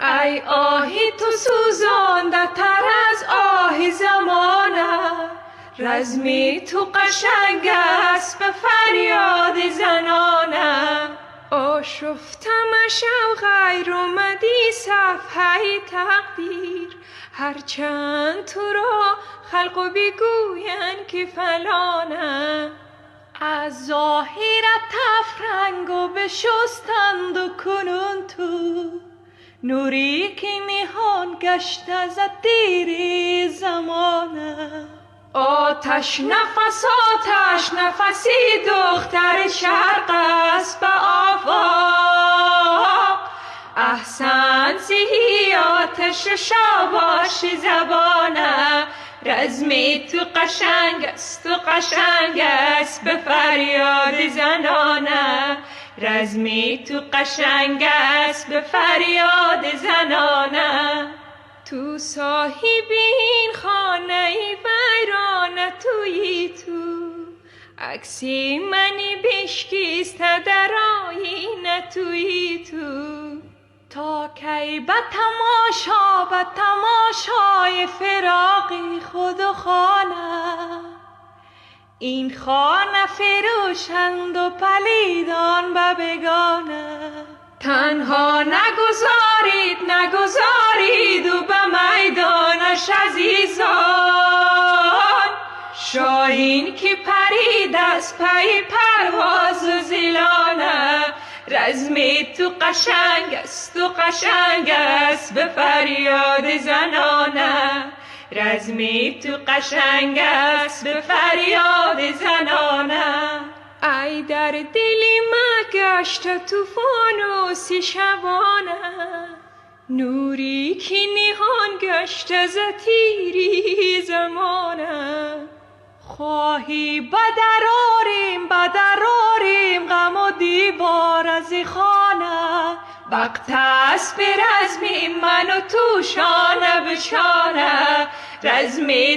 ای آهی تو سوزانده تر از آه زمانه، رزمی تو قشنگ است به فریاد زنانه. آشفتمش و غیر اومدی صفحه تقدیر، هرچند تو را خلق و بگویند که فلانه. از ظاهرت تفرنگ و بشستند و کنون تو نوری که نهان گشت از دیر زمانه. آتش نفس نفسی دختر شرق است به آفاق، احسن زهی آتش شاباش زبانه. رزمی تو قشنگ است به فریاد زنانه، رزمی تو قشنگ است به فریاد زنانه. تو صاحب این خانه ویرانه تویی تو، عکسی منی بشکست در آینه تویی تو. تا کی به تماشای فراقی خود و خانه، این خانه فروشند و پلیدان به بگانه. تنها نگذارید و به میدانش عزیزان، شاهین که پرید از پی پرواز زیلانه. رزمی تو قشنگ است به فریاد زنانه، رزمی تو قشنگ است به فریاد زنانه. ای در دلی ما گشت تو فانوسی شبانه، نوری که نهان گشت از تیری زمانه. خواهی بدراریم غم و دیوار از خانه، وقت است به رزمی من و تو شانه به شانه. رزمی